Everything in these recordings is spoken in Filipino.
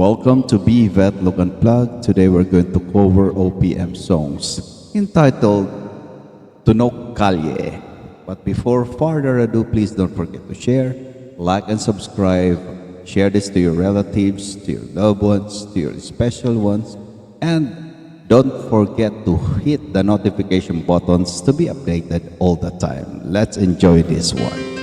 Welcome to Be Vet Look Unplugged. Today we're going to cover OPM songs entitled Tunok Kalye. But before further ado, please don't forget to share, like, and subscribe. Share this to your relatives, to your loved ones, to your special ones, and don't forget to hit the notification buttons to be updated all the time. Let's enjoy this one.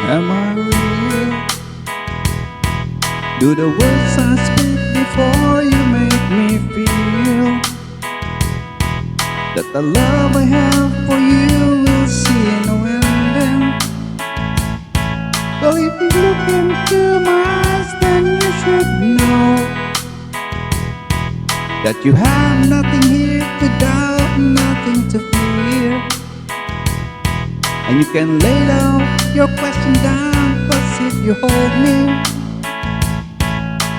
Am I real? Do the words I speak before you make me feel that the love I have for you will see no ending? Well, if you look into my eyes, then you should know that you have nothing here to doubt, nothing to fear. And you can lay down your question down, cause if you hold me,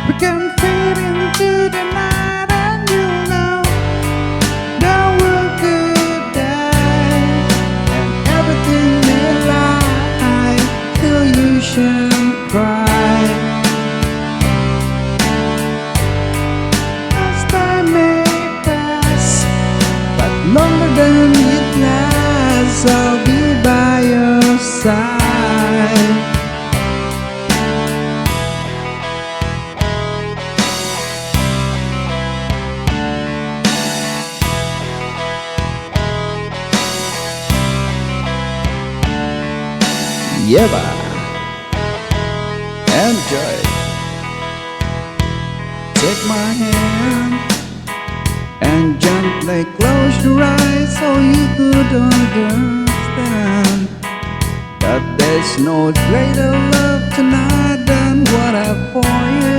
we can fade into the night and you'll know the world could die and everything may lie till you shall cry. As time may pass, but longer than it lasts, I'll be by your side. Yeba, enjoy. Take my hand and gently close your eyes so you could understand that there's no greater love tonight than what I have for you.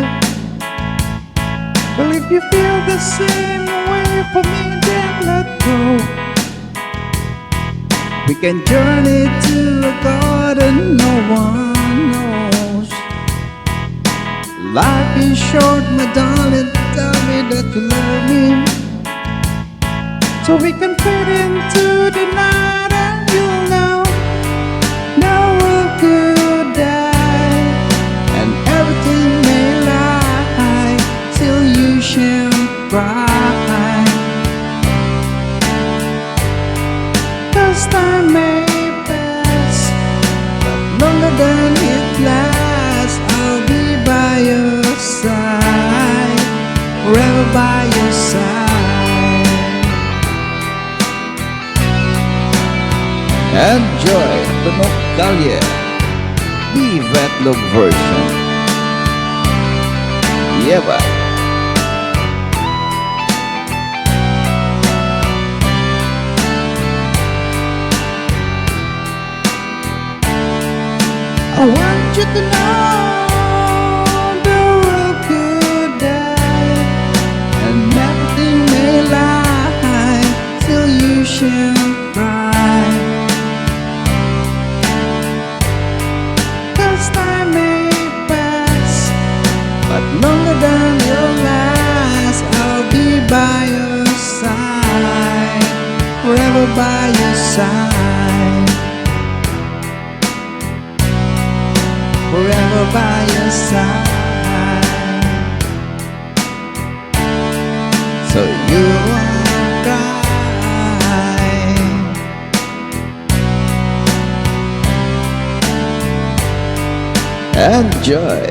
Well, if you feel the same way for me, then let go. We can journey to a garden no one knows. Life is short, my darling, tell me that you love me, so we can fade into the night and you'll know no world could die and everything may lie till you shall cry. Cause time may pass, but longer than it lasts, I'll be by your side, forever by your side. Enjoy Tunok Kalye, Be Vet Look version. Yeba. I want you to know the world could die and everything may lie till you shall cry. Cause time may pass, but longer than your last, I'll be by your side, forever by your side, forever by your side. So you won't cry. Enjoy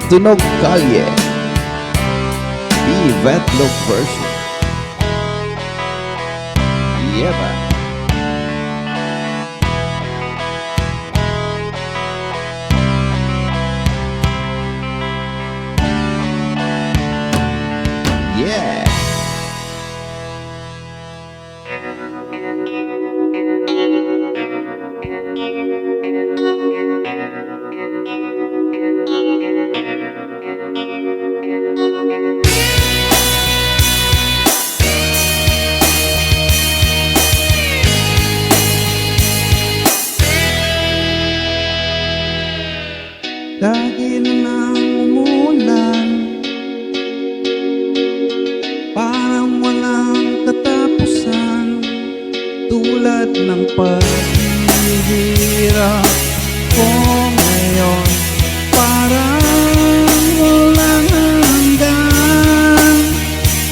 Tunok Kalye, Be Vet Look version. Yeba. Yeah. Dahil nang umulan, parang walang katapusan, tulad ng paghihirap ko ngayon. Parang walang hanggan,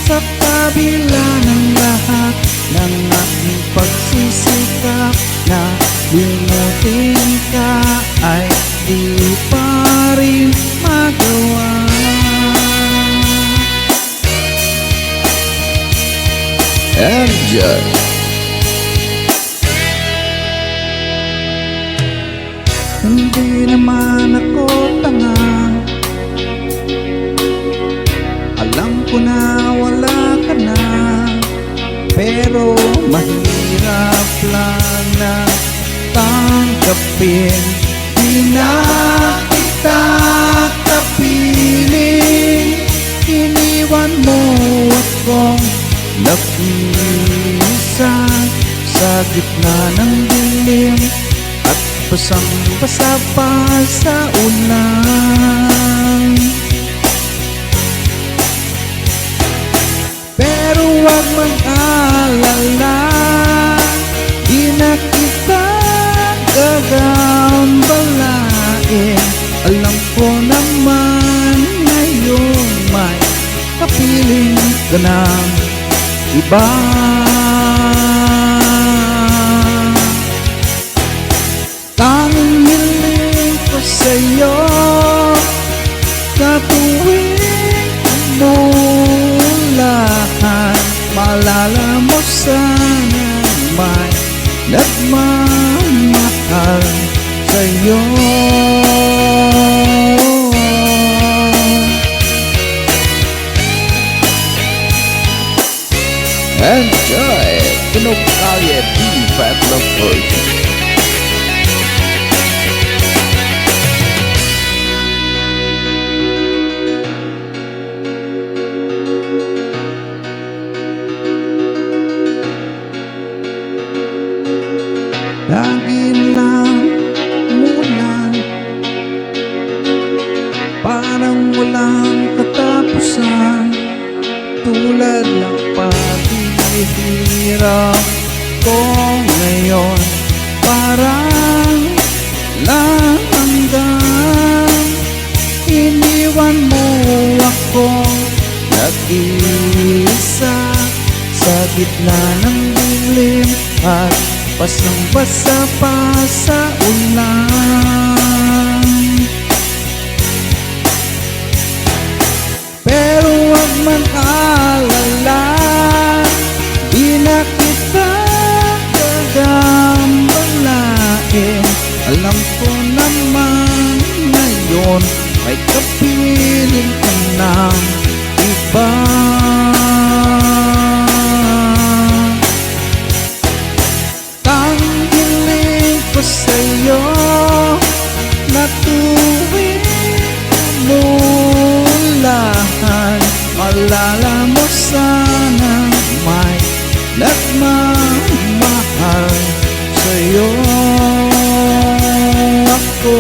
sa kabila ng lahat ng aking pagsisikap na limutin ka ay di pa rin magawa. Enjoy! Hindi naman ako tanga, alam ko na wala ka na, pero mahirap lang na tanggapin. Di na kita kapiling, iniwan mo akong nag-iisa sa gitna ng dilim, at basang-basa pa sa ulan. Pero huwag mag-alala, di na kita gagambalain. Alam ko naman ngayon may kapiling ka ng iba. Tanging hiling ko sa'yo, sa tuwing umulahan, maalala mo sana may nagmamahal sa'yo. Enjoy! Tunog Kalye B-Fat Love Version. Lagi lang umulan, parang walang katapusan, tulad ng paghihirap ko ngayon. Parang lang hanggang iniwan mo akong nag-iisa sa gitna ng dilim, at basang-basa pa sa ulan. Pero huwag mag-alala, di na kita gagambalain. Alam ko naman ngayon may kapiling ka ng iba. Sa'yo na tuwing umulahan, maalala mo sana may nagmamahal sa'yo. Ako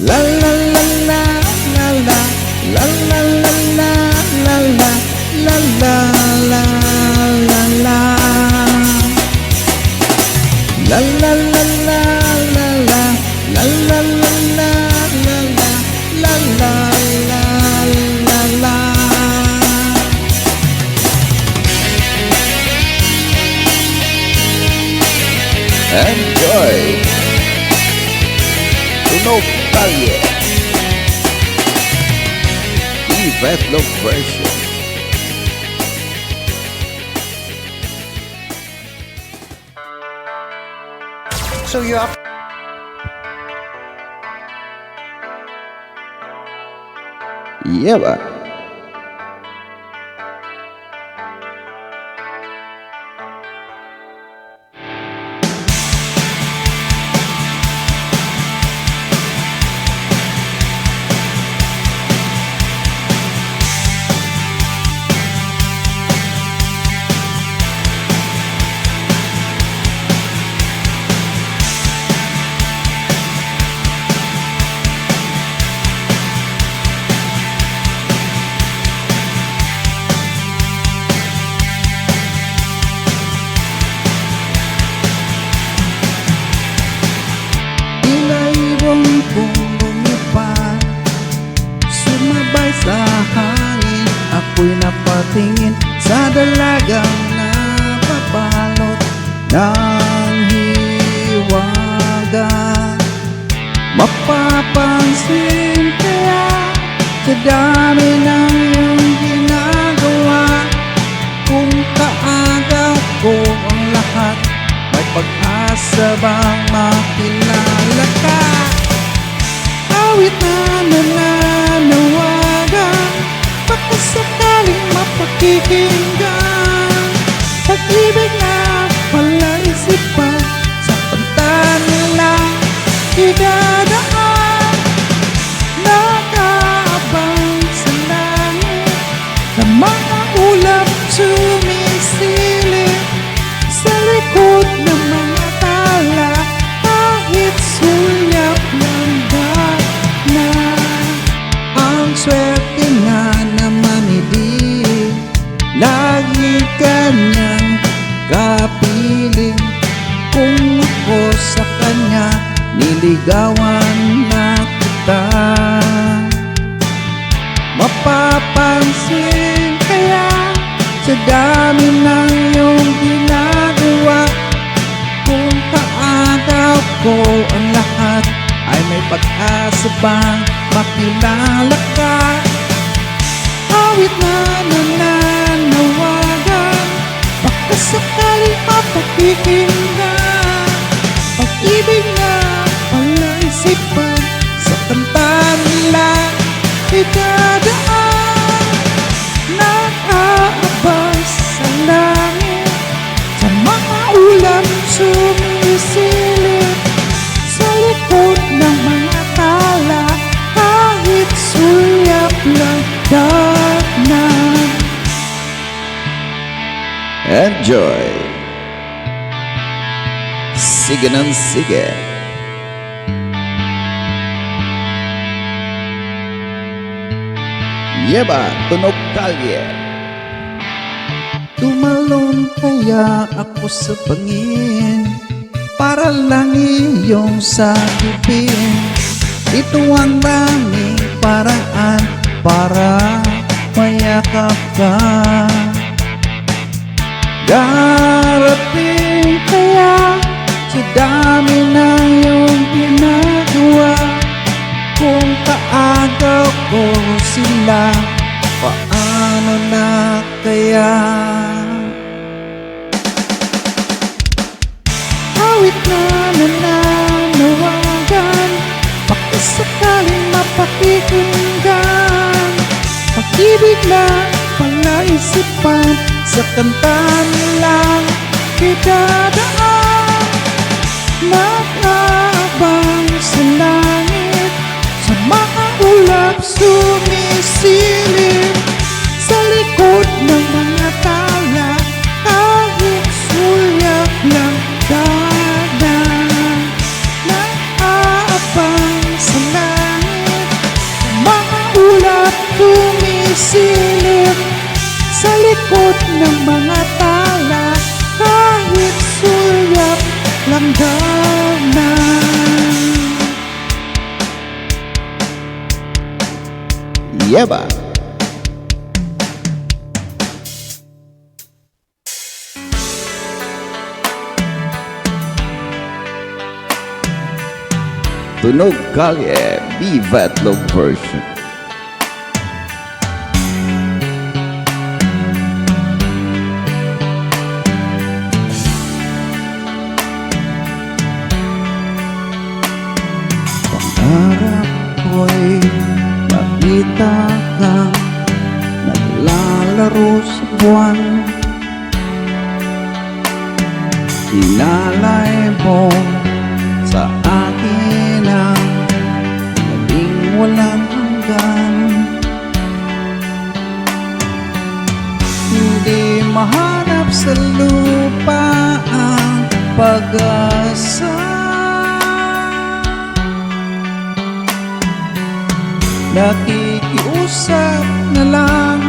la la la la la la la la la la la la la la la la. La la la la la la la la la la la la la la la la. Enjoy! Tunog Kalye B-Fat Love Version. So you have Yeah, ba? ako'y napatingin sa dalagang napabalot ng hiwaga. Mapapansin kaya sa dami ng iyong ginagawa, kung kaagaw ko ang lahat, may pag-asa bang makilala ka? Awit na nananawagan, baka sakaling mapakikinggan. Pag-ibig na palaisipan, sa pantan nila idadaan. Nakaabang sa langit, sa mga ulap sumisilip, sa likod ng mga tala, kahit sulyap ng na. Ang swerte nga naman hindi lagi kanyang kapiling. Kung ako sa kanya, niligawan na kita. Mapapansin kaya sa dami ng iyong ginagawa, kung kaagaw ko ang lahat, ay may pag-asa bang makilala ka? Awit na nananawagan, baka sakaling mapakikinggan. Pag-ibig na palaisipan, sa kanta nila idadaan. Nakaabang sa langit, sa mga ulam sumisilip, sa likod ng mga tala, kahit sulyap lang dagnan. Enjoy! Sige ng sige. Yeba, tunog kalye. Tumalon kaya ako sa bangin, para lang iyong sagipin. Ito ang daming paraan para mayakap ka. Darating kaya sa dami na iyong ginagawa, kung kaagaw ko sila, paano na kaya? Awit na nananawagan, baka sakaling mapakikinggan. Pag-ibig lang palaisipan, sa kanta nilang idadaan. Nakaabang sa langit, sa mga ulap sumisilip, sa likod ng mga tala, kahit sulyap lang dagdan. Nakaabang sa langit, sa mga ulap sumisilip, sa likod ng mga tala, kahit sulyap lang dagdan. Yeba. Tunog kalye, Viva Log version. Pangarap ko'y makita kang naglalaro sa buwan. Inalay mo sa akin ang naging walang hanggan. Hindi mahanap sa lupa ang pag-asa. Nakikiusap na lang,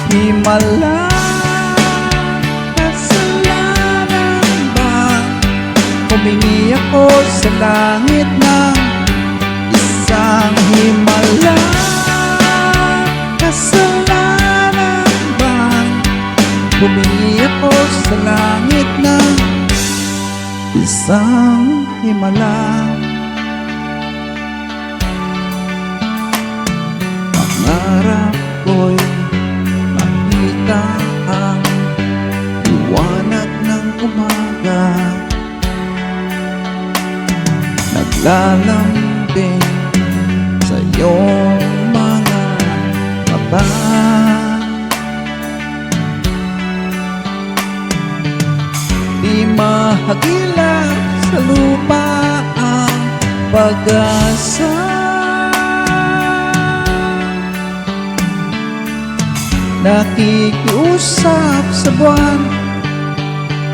himala. Kasalanan ba humingi ako sa langit ng isang himala? Kasalanan isang himala. Pangarap ko'y makita ang liwanag ng umaga, naglalambing sa iyong mga mata. Di mahagila sa lupa ang pag-asa, nakikiusap sa buwan,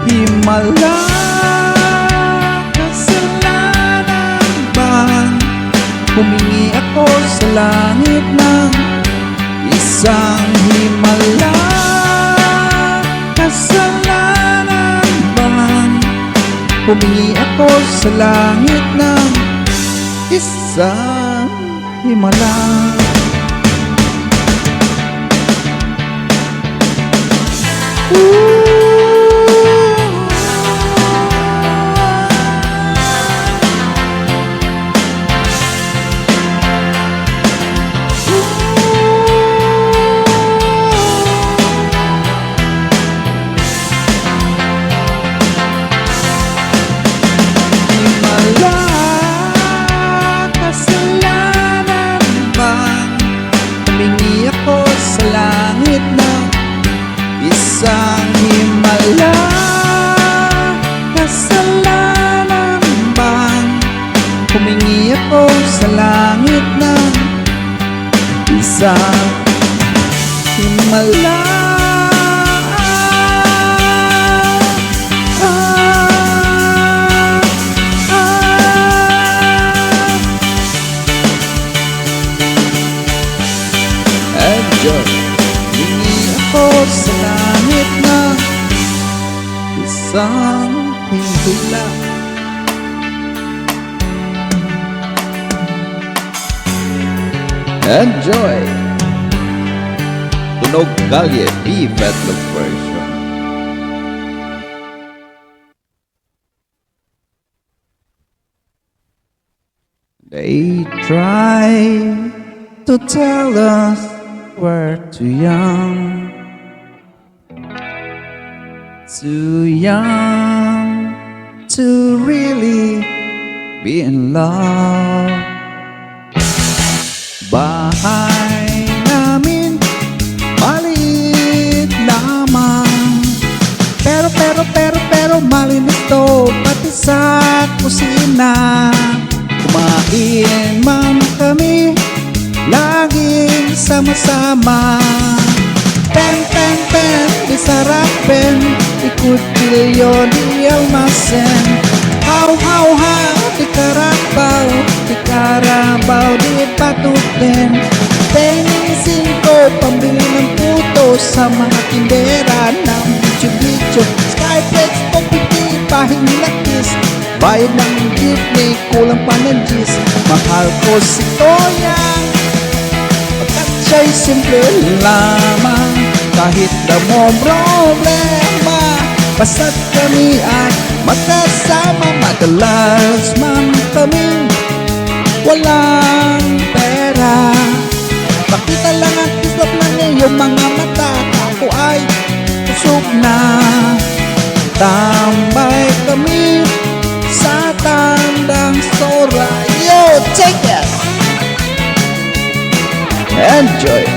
himala. Kasalanan ba? Humingi ako sa langit ng isang himala. Kasalanan ba? Humingi ako sa langit ng isang himala. Isang himala. Kasalanan bang humingi ako sa langit ng isang himala? Enjoy. Humingi ako sa langit ng isang himala. Enjoy! Tunog Kalye, B. Vedlock version. They try to tell us we're too young, too young to really be in love. Bahay namin maliit lamang, pero malinis to pati sa kusina. Kumain man kami laging sama-sama. Pen, di sarapin, ikutsilyo di almasen. How, di karabaw, di patutin. Tenisin ko, pambili ng puto sa mga tindera ng bicho-bicho. Skyflex, kopiti, pahingi na kiss. Bayad ng jeepney, kulang pa ng gis. Mahal ko si Toyang, pagkat siya'y simple lamang. Kahit na mo problema, basta't kami ay magkasama. Madalas man kami walang pera. Pakita lang ang kislap ng iyong mga mata. Ako ay kusog na. Tambay kami sa tandang sora. Yo, take it! Enjoy!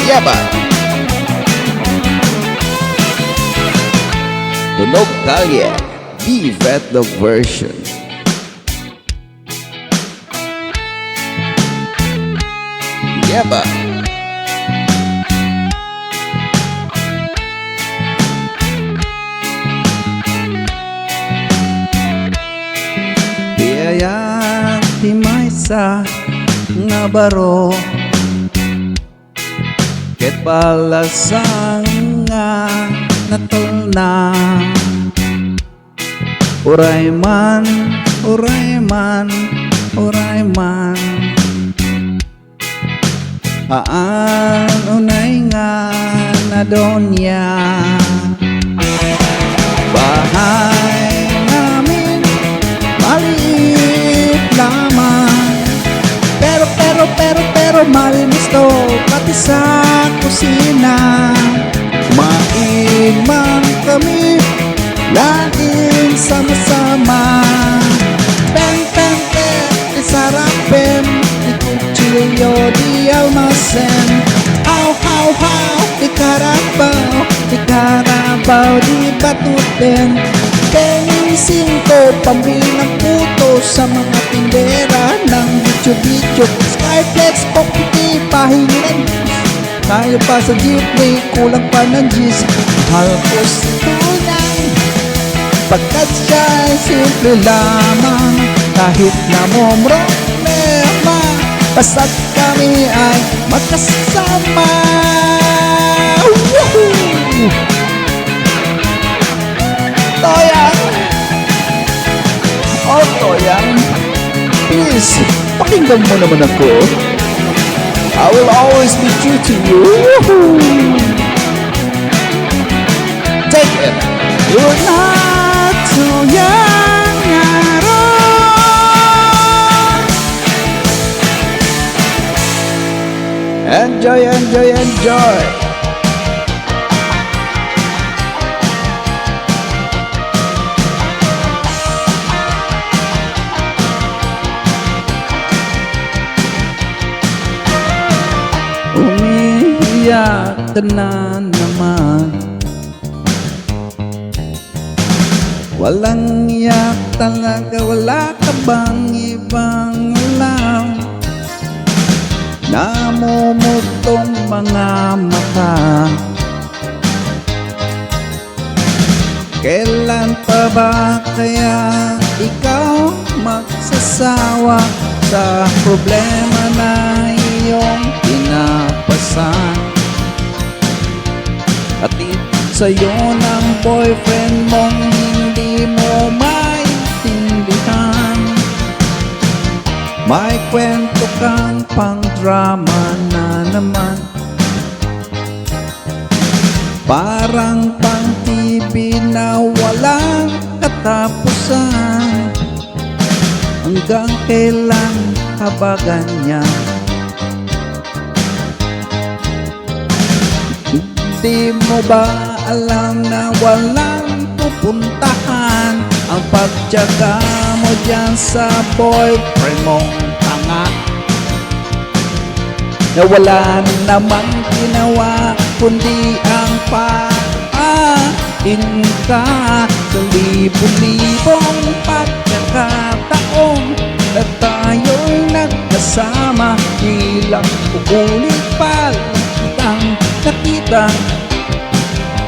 Yaba! Tunog Kalye, B. Vedlock version. Yaba! Biyaya ti maysa nga baro, ket palasang nga natulna. Uray man Aan unay nga na donya. Bahay namin maliit lamang, pero malinis to pati sa kusina. Kumain man kami laging sama-sama. Di sarapin, di kutsilyo, di almasen. How, di karabaw, di batutin. Tengisin ko, pambili ng puto sa mga tindera ng bityo-bityo. Skyflex, Pokiti, pahingi ng juice. Tayo pa sa jeepney, kulang pa ng G's. Mahal ko si Tunay, pagkat siya'y simple lamang. Kahit na problema, basta't kami ay magkasama. Woohoo! Toyang! Oh, Toyang, please, pakinggan mo naman ako. I will always be true to you. Woohoo! Take it. You're not too young at all. Enjoy, enjoy, enjoy. Umiiyak ka na naman. Walang iyak talaga, wala ka bang ibang alam? Namumutong mga mata. Kailan pa ba kaya ikaw magsasawa sa problema na iyong pinapasan? Atid sa'yo ng boyfriend mong hindi mo maintindihan. May kwento kang pang drama na naman, parang pang TV na walang katapusan. Hanggang kailan ka ba ganyan? Di mo ba alam na walang pupuntahan ang pagtiyaga mo dyan sa boyfriend mong tanga, na wala namang ginawa kundi ang paain ka sa libo-libong pagkakataon na tayo'y nagkasama. Ilang uulit pa kitang nakita,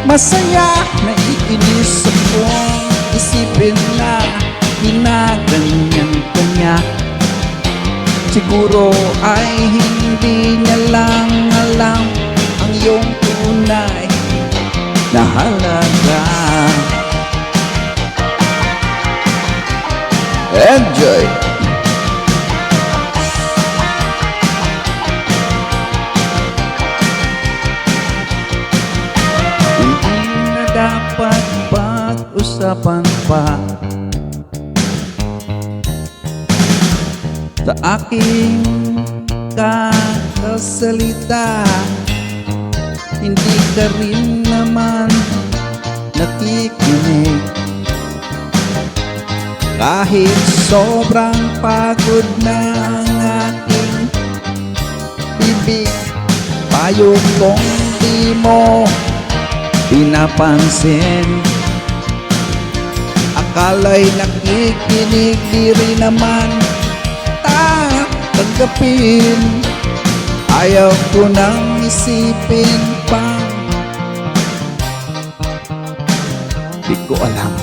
masaya na iinis akong isipin na ginaganyan ka niya. Siguro ay hindi niya lang alam ang iyong tunay na halaga. Enjoy! Hindi na dapat pag-usapan pa sa aking kakasalita. Hindi ka rin naman nakikinig. Kahit sobrang pagod na ang aking bibig, payo kong di mo pinapansin. Akala'y nakikinig, di rin naman tanggapin. Ayaw ko nang isipin pa. Di ko alam,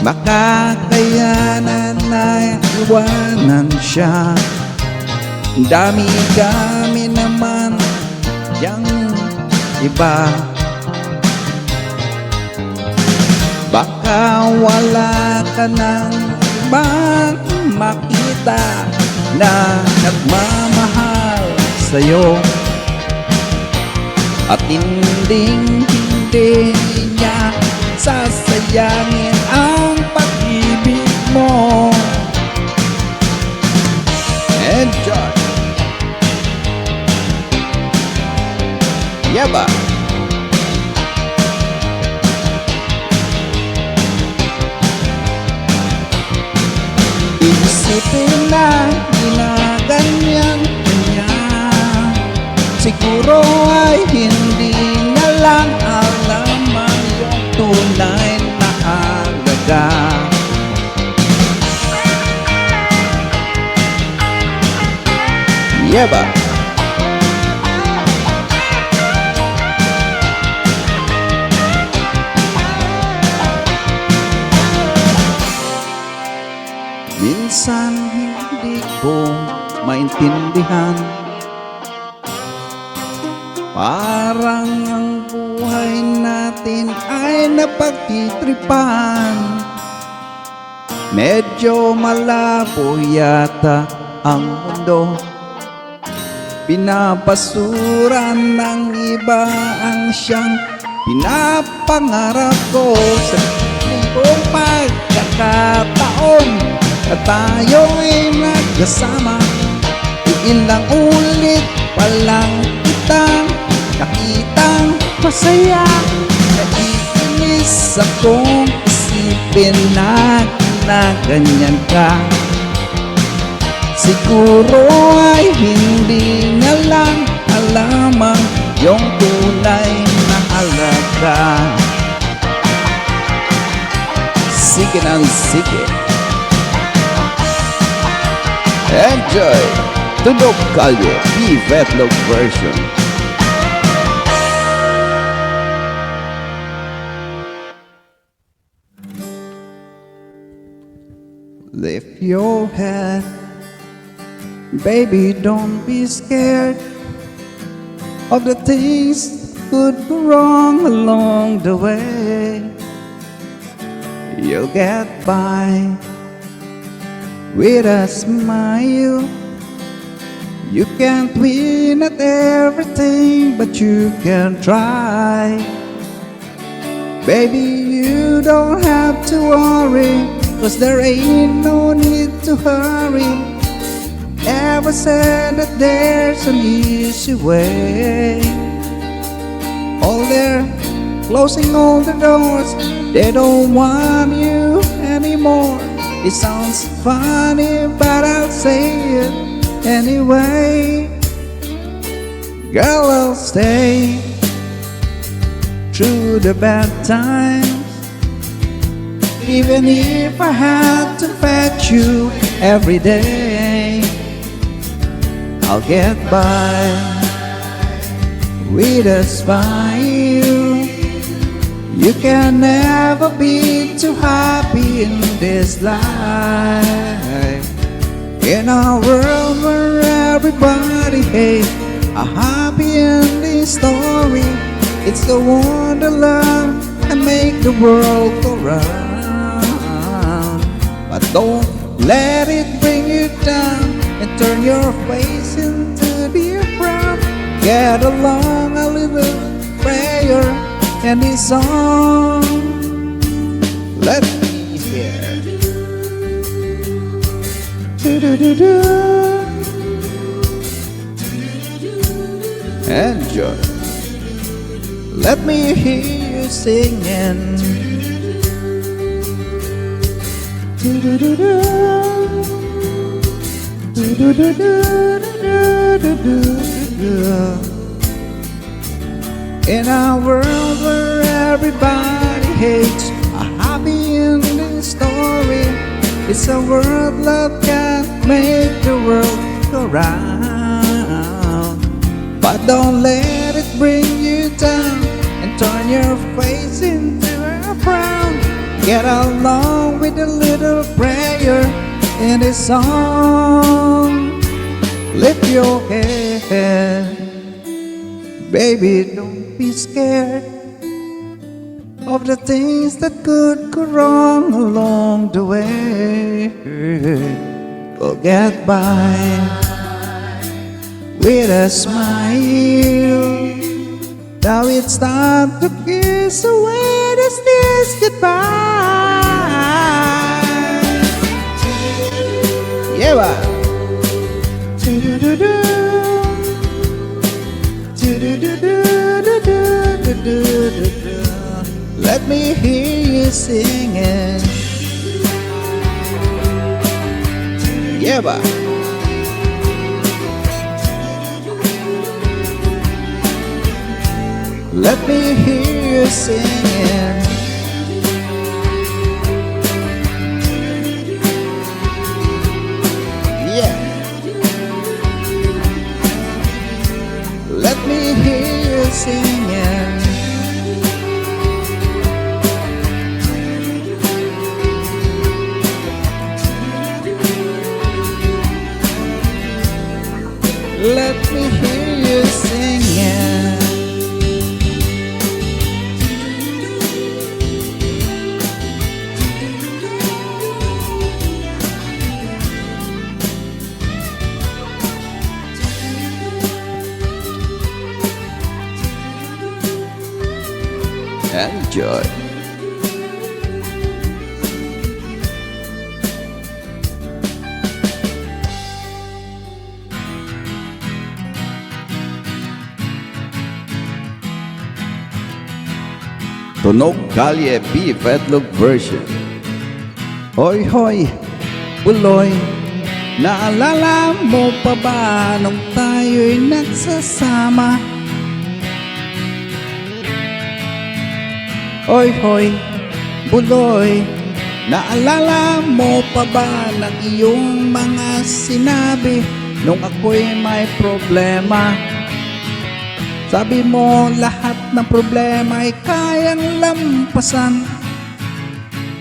makakayanan na iwanan siya. Dami-dami naman yang iba. Baka wala ka nang ibang makita na nagmamahal sa'yo. At hindi niya sasayangin ang pag-ibig mo. Enjoy! Yaba! Isipin na ginaganyan niya, siguro ay hindi na lang alam ang iyong tunay na halaga. Yeba! Minsan hindi ko maintindihan, parang ang buhay natin ay napagtitripan. Medyo malabo yata ang mundo, pinapasura ng iba ang siyang pinapangarap ko. Sa libong pagkakataon at tayo'y nagkasama, ilang ulit pa lang kitang nakitang masaya. Naiinis akong isipin na ganyan ka, siguro ay hindi na lang alam ang iyong tunay na halaga. Sige ng sige. Enjoy! Tunog Kalye, P-Vetlog version. Lift your head, baby, don't be scared of the things could go wrong along the way. You'll get by with a smile. You can't win at everything, but you can try. Baby, you don't have to worry, 'cause there ain't no need to hurry. Never said that there's an easy way. All they're closing all the doors, they don't want you anymore. It sounds funny, but I'll say it anyway. Girl, I'll stay through the bad times, even if I had to fetch you every day. I'll get by with a smile. You can never be too happy in this life. In a world where everybody hates a happy ending story, it's the one to love and make the world go round. But don't let it bring you down and turn your face into the frown. Get along a little prayer and this song, let me hear. Do-do-do-do. Enjoy. Let me hear you singing. Do-do-do-do. Do-do-do-do-do-do-do-do. In a world where everybody hates a happy ending story, it's a world love can't make the world go round. But don't let it bring you down and turn your face into a frown. Get along with a little prayer in this song. Lift your head, baby, don't be scared of the things that could go wrong along the way. We'll get by with a smile. Now it's time to kiss away this tears goodbye. Yeah, ba? Do-do-do-do. Do-do-do-do-do-do-do-do-do. Let me hear you singing. Yeah, ba? Let me hear you singing. Yeah. Let me hear you singing. Let me hear you singing. Enjoy. Tunog Kalye Beef Etlog version. Hoy, hoy, buloy, naalala mo pa ba nung tayo'y nagsasama? Hoy, hoy, buloy, naalala mo pa ba ng iyong mga sinabi nung ako'y may problema? Sabi mo lahat ng problema ay kayang lampasan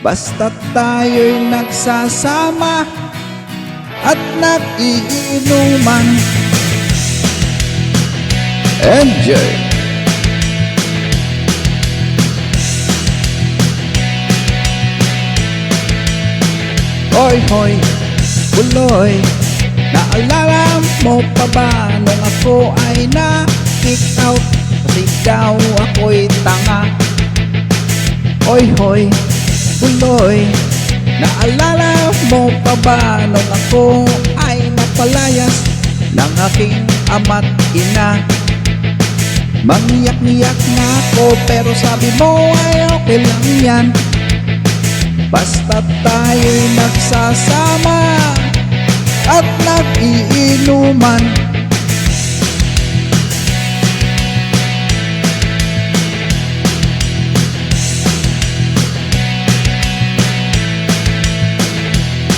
basta't tayo'y nagsasama at nag-iinuman. Enjoy. Hoy, hoy, buloy, naalala mo pa ba nung ako ay na-kick out kasi daw ako'y tanga? Hoy, hoy, buloy, naalala mo pa ba nung ako ay napalayas ng aking ama't ina? Mangyak-ngyak nga ako pero sabi mo ay okay lang yan basta tayo'y nagsasama at nag-iinuman.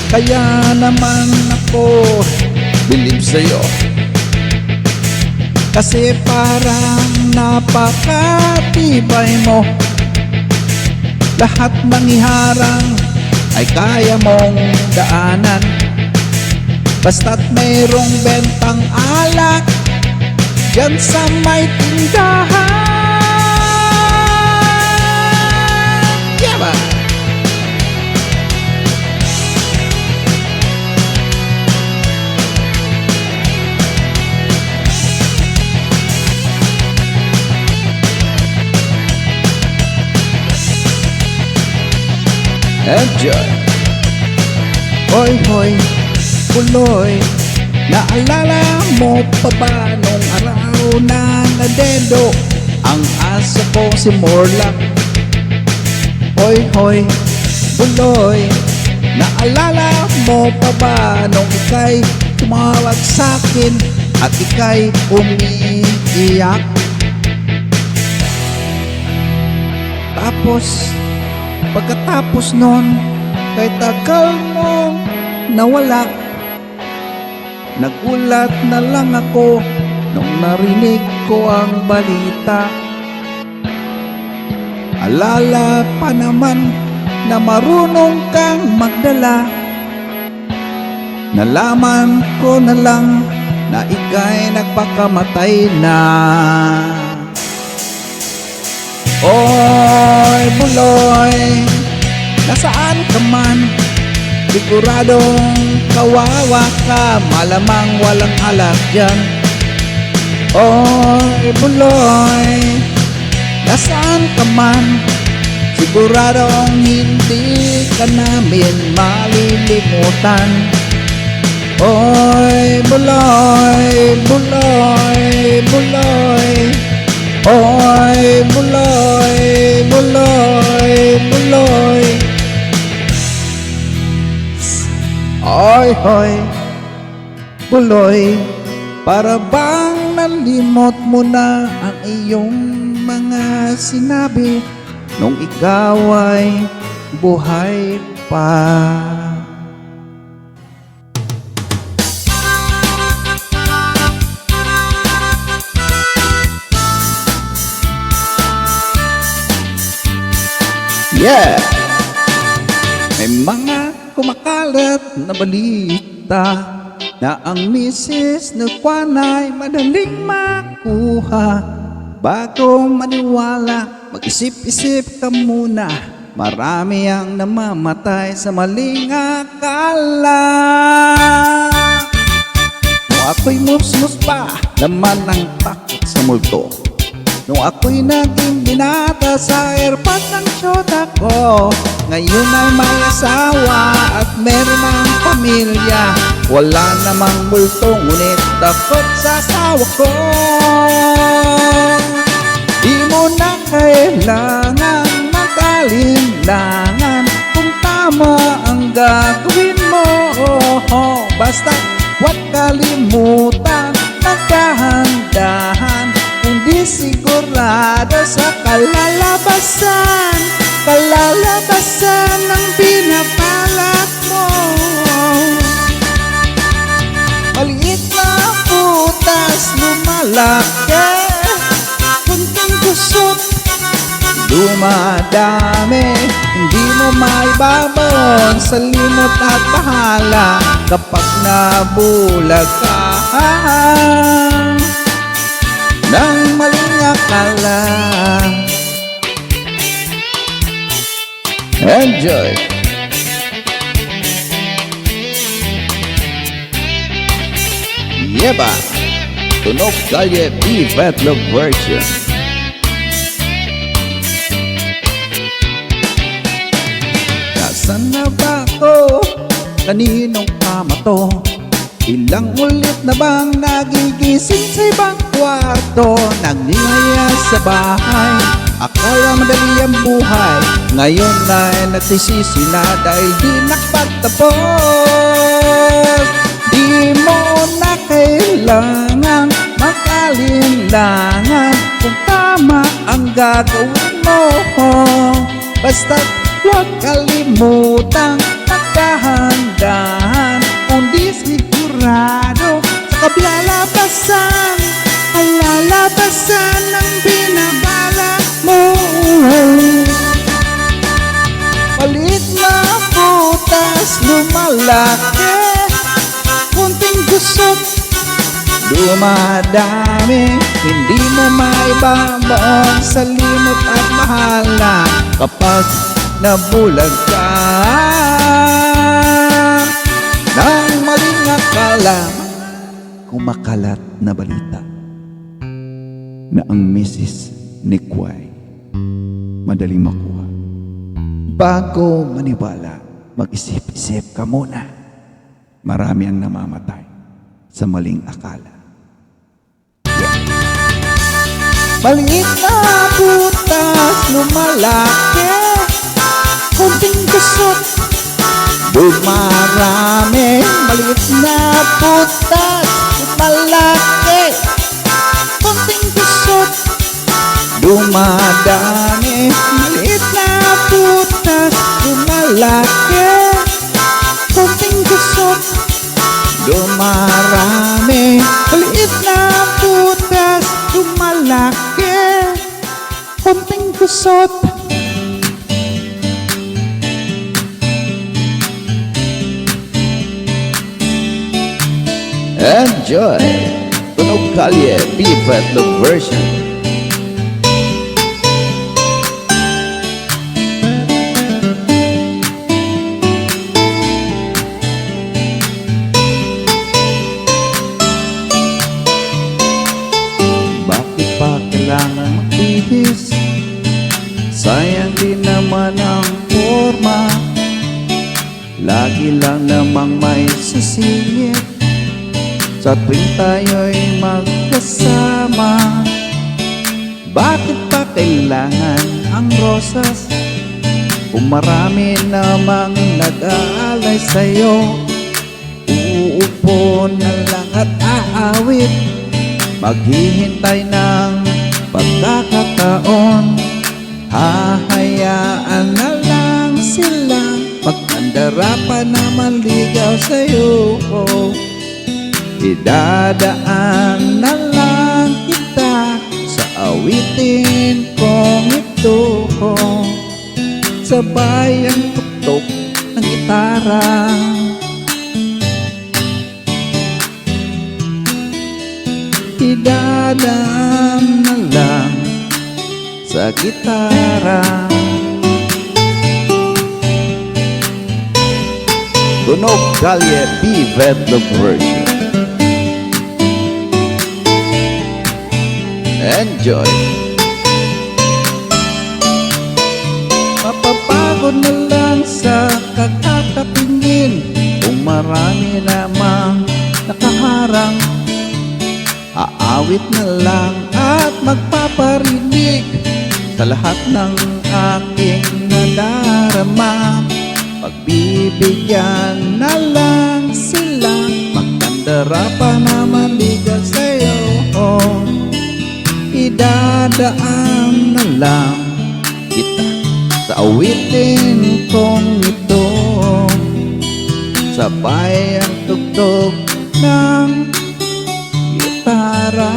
Kaya naman ako Believe sa'yo. kasi parang napakatibay mo. Lahat ng iharang ay kaya mong daanan basta't mayroong bentang alak dyan sa may tindahan. Yeah, ba? Enjoy. Hoy, hoy, buloy, naalala mo pa ba nung araw na nadendo ang aso ko si Morlock? Hoy, hoy, buloy, naalala mo pa ba nung ika'y tumawag sa'kin at ika'y umiiyak? Tapos pagkatapos nun, kay tagal mo nawala, nagulat na lang ako nung narinig ko ang balita. Alala pa naman na marunong kang magdala. Nalaman ko na lang na ika'y nagpakamatay na. Oy, buloy, nasaan ka man? Siguradong kawawa ka, malamang walang alak dyan. Oy, buloy, nasaan ka man? Siguradong hindi ka namin malilimutan. Oy, buloy, buloy, buloy. Oy, buloy, buloy, buloy. Oy, hoy, buloy, para bang nalimot mo na ang iyong mga sinabi nung ikaw ay buhay pa? Yeah! May mga kumakalat na balita na ang misis na Juan ay madaling makuha. Bago maniwala, mag-isip-isip ka muna. Marami ang namamatay sa maling akala. Nung ako'y mus-mus pa, laman ng takot sa multo. Nung ako'y naging binata sa airpot ng syota ko, ngayon ay may asawa at meron ng pamilya. Wala namang multo, ngunit takot sa asawa ko. Di mo na kailangan mag-alinlangan kung tama ang gagawin mo. Basta huwag kalimutan magdahan-dahan, kundi sigurado sa kalalabasan, kalalabasan ng binabalak mo. Maliit na putas lumalaki, kunting gusot dumadami. Hindi mo maibabon sa limot at bahala kapag nabulag ka ng maling akala. Enjoy! Yeba! Tunog Kalye P-Vetlog version. Nasaan na ba ako? Kaninong kama to? Ilang ulit na bang nagigising sa ibang kwarto? Nagningaya sa bahay, akala madali ang buhay. Ngayon ay nagsisisi na dahil di nakapagtapos. Di mo na kailangan mag-alinlangan kung tama ang gagawin mo. Basta't huwag kalimutang magdahan-dahan, kundi sigurado sa kablalabasan, kalalabasan ng binabalak mo. Palit na putas lumalaki, kunting gusot dumadami. Hindi mo maibabaon sa limot at bahala kapag nabulag ka ng maling akala. Kumakalat na balita na ang misis ni Kway madaling makuha. Bago maniwala, mag-isip-isip ka muna. Marami ang namamatay sa maling akala. Maliit na butas lumalaki, kunting gusot dumarami. Maliit na butas lumalaki, kunting gusot dumadami. Maliit na butas lumalaki, kunting gusot dumarami. Maliit na butas lumalaki, kunting gusot. Enjoy! Tunog Kalye P-Vetlog version. bihis. Sayang din naman ang forma, lagi lang namang may sisingit. Sa tuwing tayo'y magkasama, bakit pa kailangan ang rosas? Kung marami namang nag-aalay sa'yo, uupo na lang at aawit, maghihintay ng pagkakataon. Hahayaan na lang silang magkandara pa na maligaw sa'yo. Idadaan na lang kita sa awitin kong ito, sabay ang tuktok ng gitara. Idadaan na lang sa gitara. Tunog Kalye P-Vedlog version. Enjoy! Mapapagod na lang sa kakatapingin, kung marami namang nakaharang. Aawit na lang at magpaparinig sa lahat ng aking nadarama. Pagbibigyan na lang sila, magkandara pa na maligaw sa'yo. Idadaan na lang kita sa awitin kong ito, sabay ang tugtog ng gitara.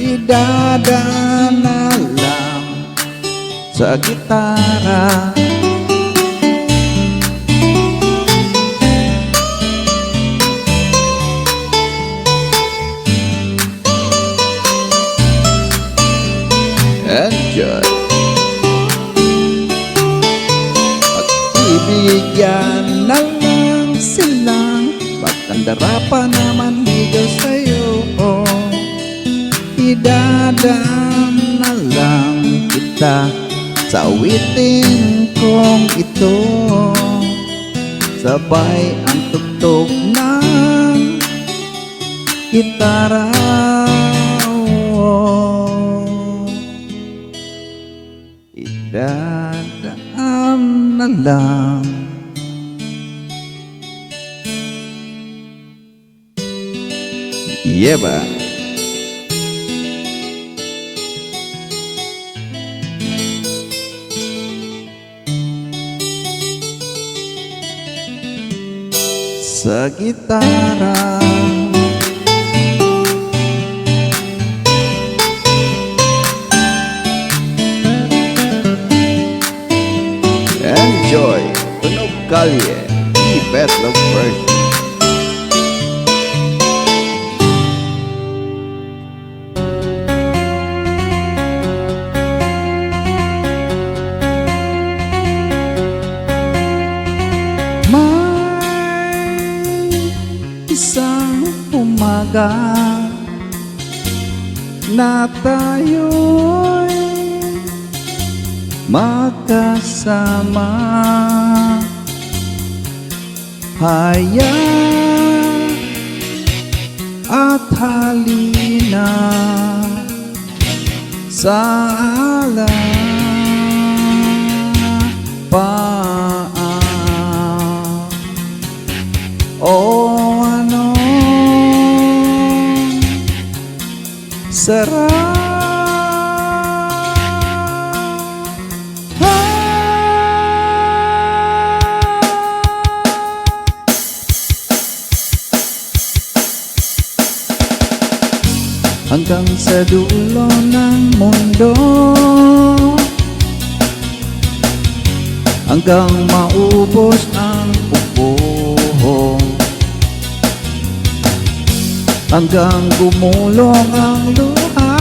Idadaan na lang sa gitara. Enjoy! Pagbibigyan na lang silang magkandara pa naman ligaw sa'yo. Idadaan na lang kita sa awitin kong ito, sabay ang tugtog ng gitara. Idadaan na lang. Yeba. Sa gitara. Enjoy! Tunog Kalye P-Vedlog version. Isang umaga na tayo'y magkasama, haya at halina sa alapaan. O ano sarap hanggang sa dulo ng mundo, hanggang maubos ang pupo, hanggang gumulong ang luha,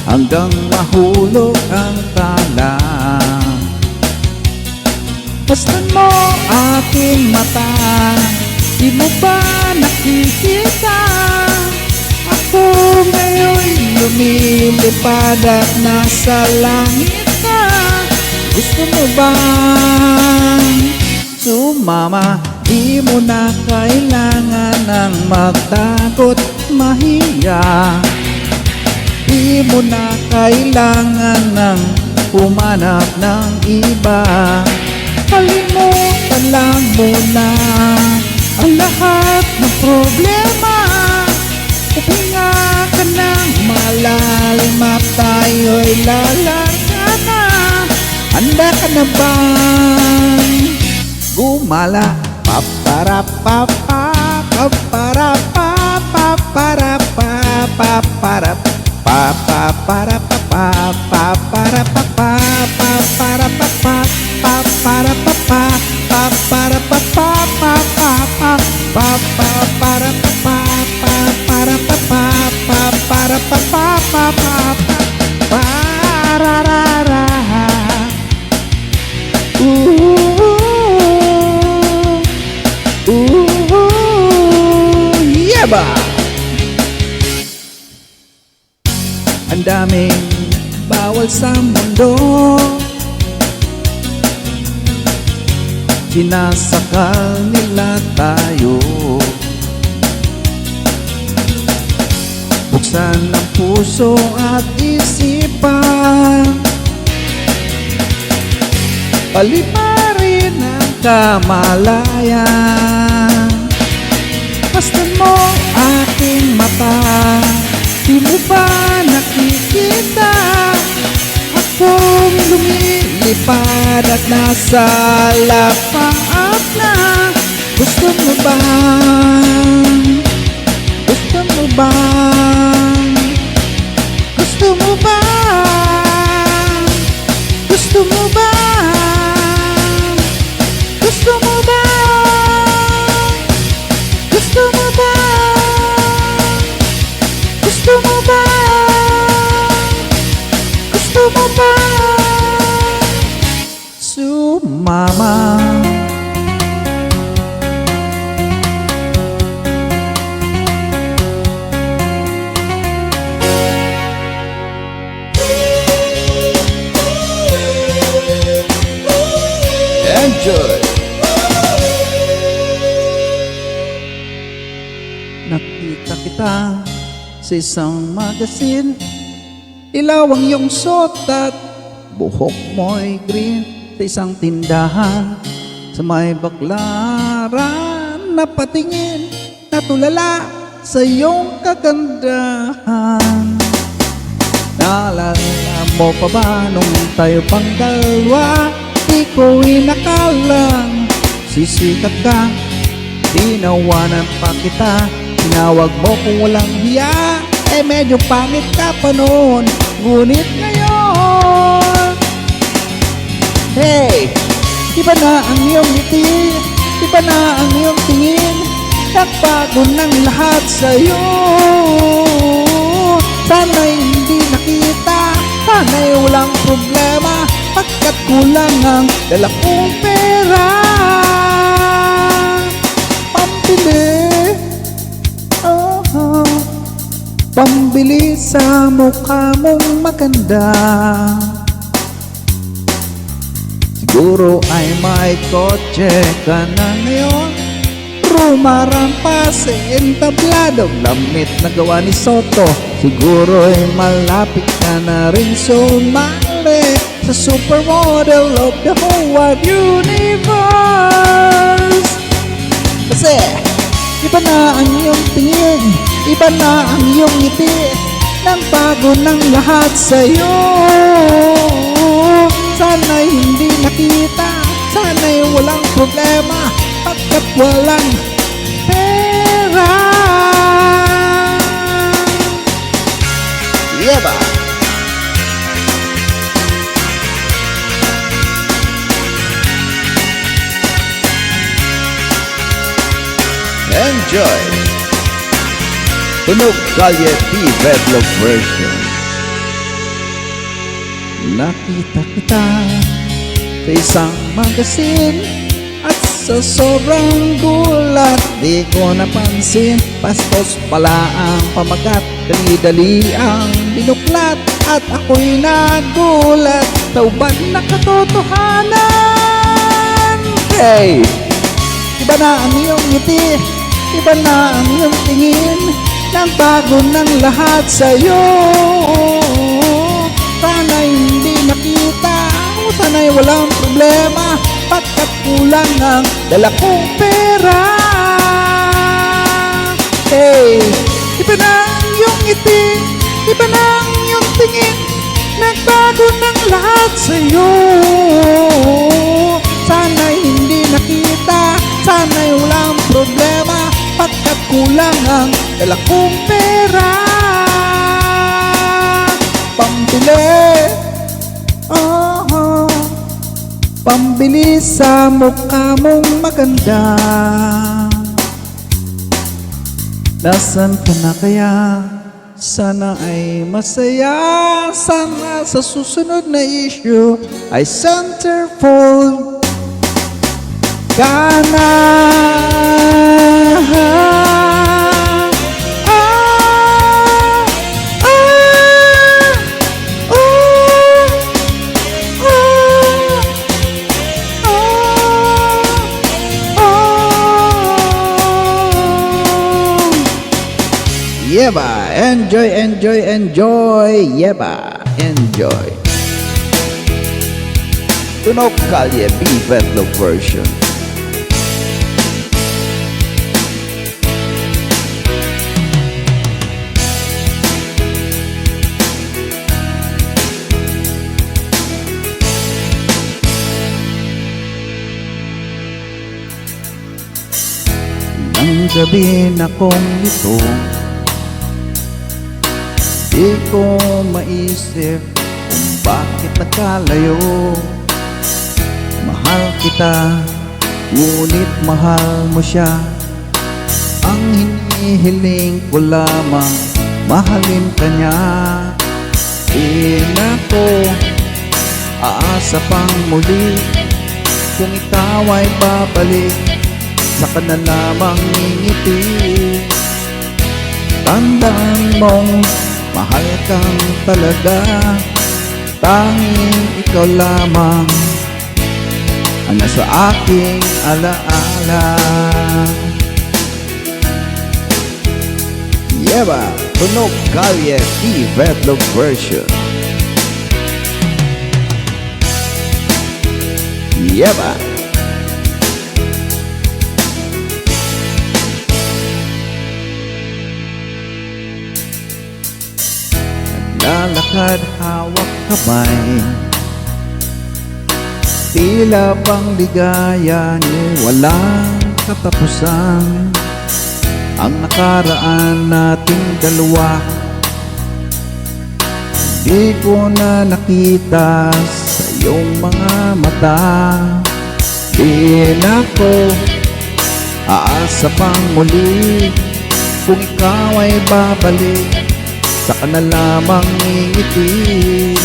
hanggang mahulog ang tala. Basta mo aking mata, Di mo ba nakikita? Ako ngayon lumilipad at nasa langit na. Gusto mo bang sumama? Di mo na kailangan ng magtakot, mahiya. Di mo na kailangan ng humanap ng iba. Kalimutan lang muna ang lahat ng problema. Huminga ka ng malalim at tayo'y lalarga na. Handa ka na bang gumala? Papara papa, papara papa, para papa, para papa, para papa, para papa, para papa, para papa, para papa, papa, para papa, para papa, para papa, para ra. Yeba! Ang daming bawal sa mundo, sinasakal nila tayo. Buksan ang puso at isipan, paliparin ang kamalayan. Masdan mo aking mata, di mo ba nakikita? Akong lumilipad at nasa lapaap na. Gusto mo bang? Gusto mo bang? Gusto mo bang? Gusto mo bang? Gusto mo bang? Gusto mo bang? Gusto mo bang? Gusto mo bang sumama? Enjoy! Nakita kita sa isang magasin, ilaw ang iyong suot at buhok mo'y green. Sa isang tindahan sa may Baklaran, napatingin, natulala sa iyong kagandahan. Naalala mo pa ba nung tayo pang dalawa? Di ko inakalang sisikat ka, tinawanan pa kita. Tinawag mo kung walang hiya, eh medyo pangit ka pa noon. Ngunit ngayon, hey, iba na ang iyong ngiti, iba na ang iyong tingin. Nagbago ng lahat sa'yo. Sana'y hindi nakita, sana'y walang problema, pagkat kulang ang dala kong pera. Pambili, pambili sa mukha mong maganda. Siguro ay may kotse ka na ngayon, rumarampas sa entabladong lamit na gawa ni Soto. Siguro ay malapit ka na rin sumali sa supermodel of the whole wide universe. Kasi iba na ang iyong tingin, iba na ang iyong ngiti, nang bago ng lahat sa'yo. Sana'y hindi nakita, sana'y walang problema, pagkat walang pera. Yeba! Enjoy! Tunog Kalye P. Vedlog version. Nakita kita sa isang magasin at sa sobrang gulat, di ko napansin, bastos pala ang pamagat. Dali-dali ang binuklat at ako'y nagulat. Tauban na katotohanan. Hey! Iba na ang iyong ngiti, iba na ang iyong tingin, nagbago ng lahat sa'yo. Sana'y hindi nakita, sana'y walang problema, pagkat kulang ang dala kong pera. Hey! Iba na ang iyong ngiti, iba na ang iyong tingin, nagbago ng lahat sa'yo. Sana'y hindi nakita, sana'y walang problema, pagkat kulang ang dala kong pera. Pambili, pambili sa mukha mong maganda. Nasaan ka na kaya? Sana ay masaya. Sana sa susunod na issue ay centerfold ka na. Yeba, enjoy, enjoy, enjoy. Yeba, enjoy. Tunog Kalye B-Vetlog version. Nang gabi na kong ito, di ko maisip kung bakit nakalayo. Mahal kita, ngunit mahal mo siya. Ang hinihiling ko lamang, mahalin ka niya. Di na ko aasa pang muli, kung ikaw ay babalik, saka na lamang ngingiti. Tandaan mong mahal kang talaga, tanging ikaw lamang ang nasa aking alaala. Yeba, Tunog Kalye B-Vetlog version. Yeba. Lalakad hawak kamay, tila bang ligaya ni walang katapusan. Ang nakaraan nating dalawa, di ko na nakita sa iyong mga mata. Di na ko aasa pang muli, kung ikaw ay babalik, saka na lamang ngingiti.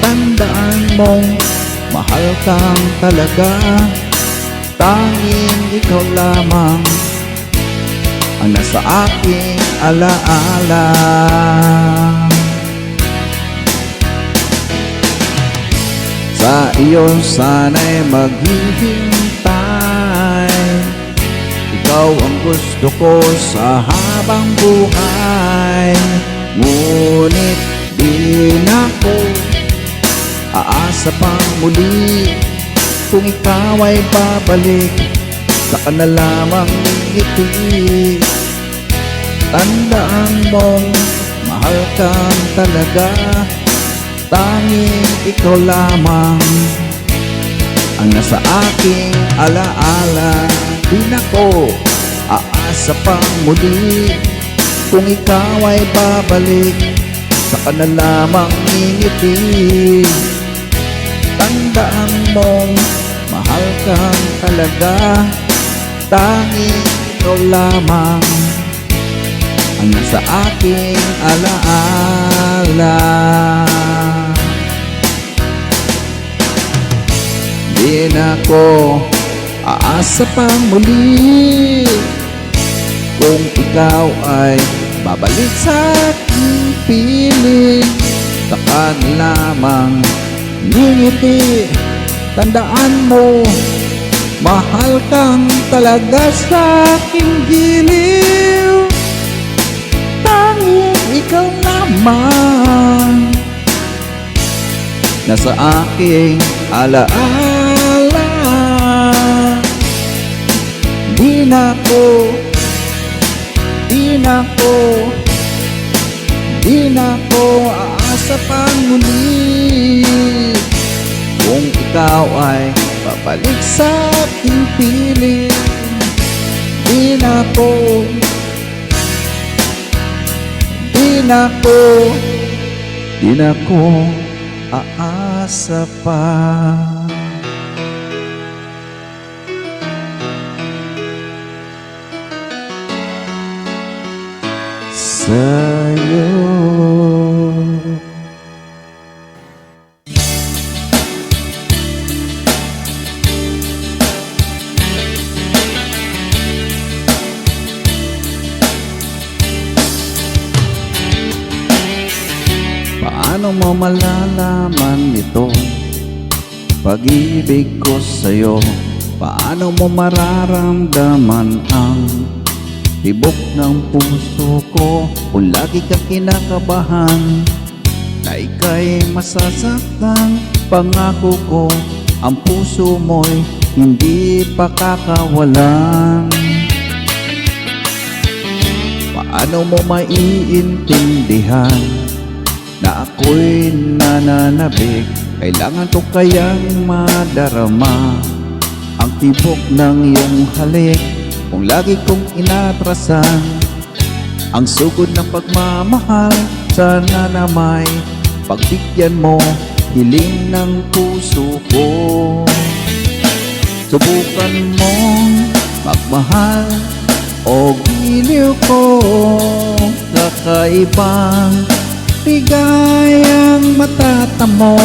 Tandaan mong mahal kang talaga, tanging ikaw lamang ang nasa aking alaala. Sa iyo sana'y maghihintay, ikaw ang gusto ko sa habang buhay. Ngunit di na ko aasa pang muli, kung ikaw ay babalik, saka na lamang ngiti. Tandaan mong mahal kang talaga, tanging ikaw lamang ang nasa aking alaala. Di na ko aasa pang muli, kung ikaw ay babalik, saka na lamang ngingiti. Tandaan mong mahal kang talaga, tanging ikaw lamang ang nasa aking alaala. Di na ko aasa pang muli. Kung ikaw ay babalik sa aking piling, saka na lamang ngingiti. Tandaan mo, mahal kang talaga sa aking giliw. Tanging ikaw lamang nasa aking alaala. Di na ko aasa pang muli. Kung ikaw ay babalik sa aking piling, di na ko aasa pa sa'yo. Paano mo malalaman ito, pag-ibig ko sa'yo? Paano mo mararamdaman ang tibok ng puso ko kung lagi ka kinakabahan na ika'y masasaktan? Pangako ko, ang puso mo'y hindi pa kakawalan. Paano mo maiintindihan na ako'y nananabik? Kailangan ko kayang madarama ang tibok ng iyong halik kung lagi kong inatrasan ang sugod ng pagmamahal. Sana na may pagbigyan mo hiling ng puso ko. Subukan mong magmahal o giliw ko, kakaibang ligayang matatamo.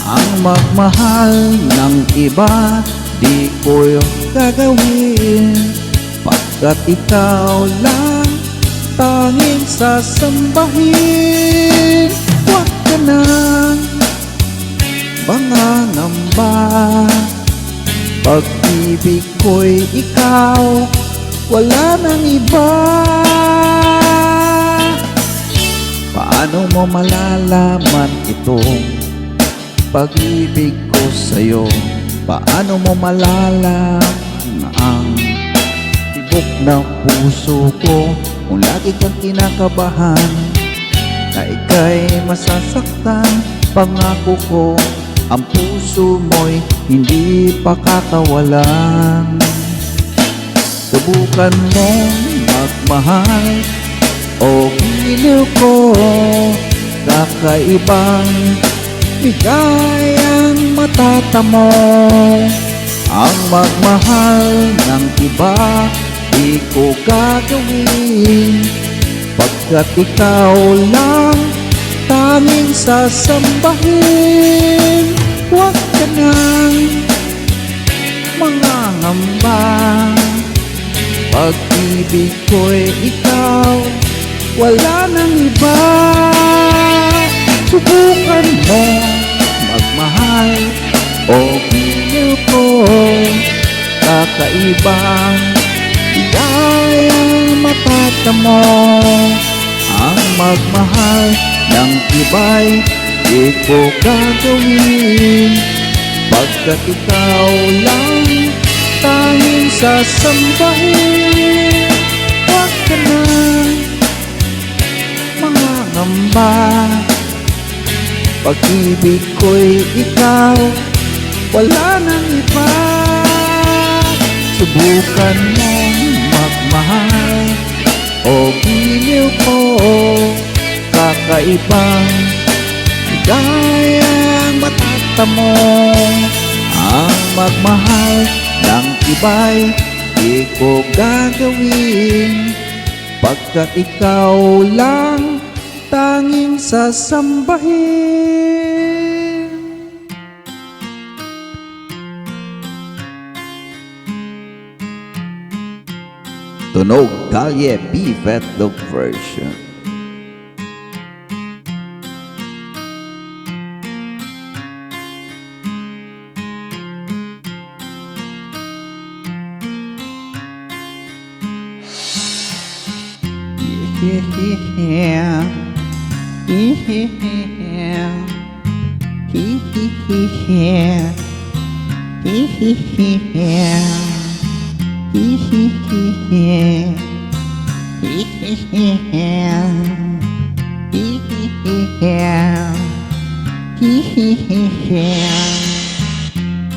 Ang magmahal ng iba di ko gagawin, pagkat ikaw lang tanging sasambahin. Huwag ka nang mangangamba, pag-ibig ko'y ikaw, wala nang iba. Paano mo malalaman itong pag-ibig ko sa'yo? Paano mo malalaman ang tibok ng puso ko kung lagi kang kinakabahan na ika'y masasaktan? Pangako ko, ang puso mo'y hindi pa kakawalan. Subukan mong magmahal o giliw ko, kakaibang ligayang matatamo. Ang magmahal ng iba di ko gagawin, pagkat ikaw lang tanging sasambahin. Huwag ka nang mangangamba, pag-ibig ko'y ikaw, wala nang iba. Subukan mo magmahal o giliw ko, kakaibang ligayang matatamo. Ang magmahal ng iba'y di ko gagawin, pagkat ikaw lang tanging sasambahin. Huwag ka nang mangangamba, pag-ibig ko'y ikaw, wala nang iba. Subukan mong magmahal o giliw ko, kakaibang ligayang matatamo. Ang magmahal ng iba'y di ko gagawin, pagkat ikaw lang tanging sasambahin. Tunog Kalye Beef Etlog version. Yeah. Yeah. Yeah.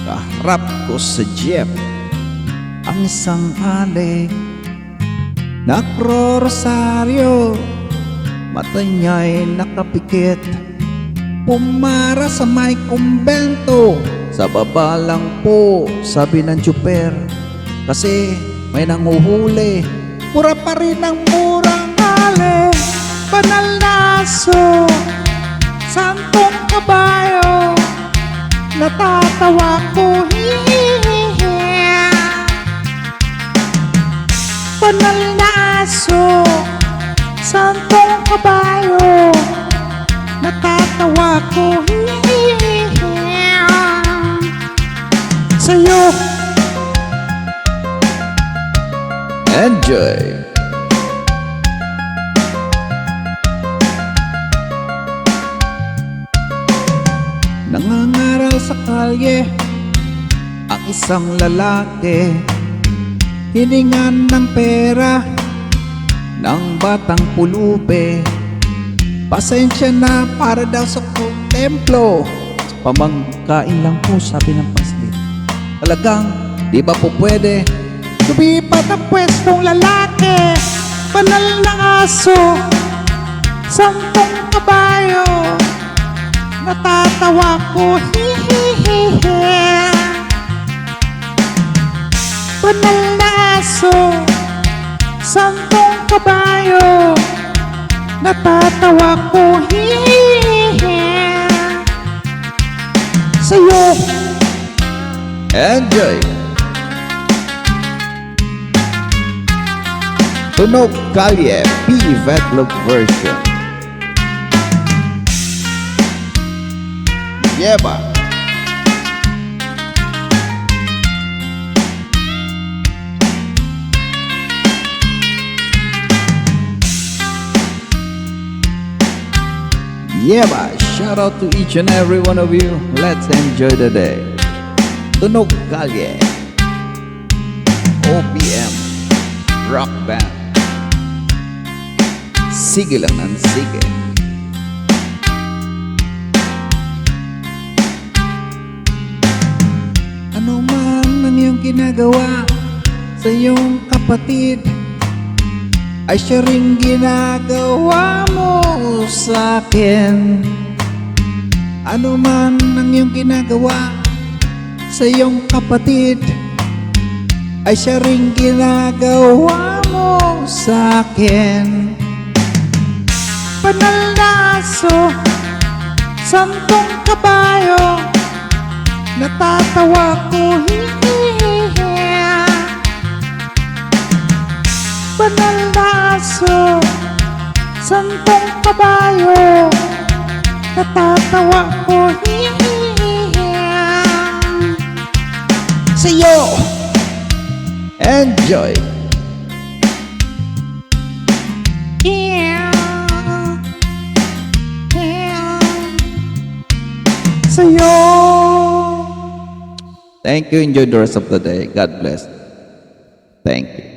Kaharap ko sa jeep ang isang alay, nakro-rosaryo, mata niya'y nakapikit, pumara sa may kumbento. Sa baba lang po, sabi ng tsuper, kasi may nanguhuli. Mura pa rin ang murang ale, banal na aso, santong kabayo, natatawa ko, hihihihi. Banal na aso, santong kabayo, natatawa ko, hihihihi. Sa'yo Enjoy! nangangaral sa kalye ang isang lalaki, hiningan ng pera ng batang pulube. Pasensya na para daw sa templo, pamangkain lang po, sabi ng paslit. Talagang di ba po pwede lumipat ang pwestong lalaki, banal na aso, santong kabayo, natatawa ko, hihihihi. Banal na aso, santong kabayo, natatawa ko, hihihihi. Sa'yo Enjoy! Tunog Kalye Beef Etlog version. Yeba! Yeba! Shout out to each and every one of you. Let's enjoy the day. Tunog Kalye OPM Rock Band. Sige lang ng sige. ano man ang iyong ginagawa sa iyong kapatid, ay siya ring ginagawa mo sa akin. Ano man ang iyong ginagawa sa iyong kapatid, ay siya ring ginagawa mo sa akin. Banal na aso, santong kabayo, natatawa ko, hihihihi. Banal na aso, santong kabayo, natatawa ko, hihihihi. Sa'yo Enjoy! sa'yo. Thank you. Enjoy the rest of the day. God bless. Thank you.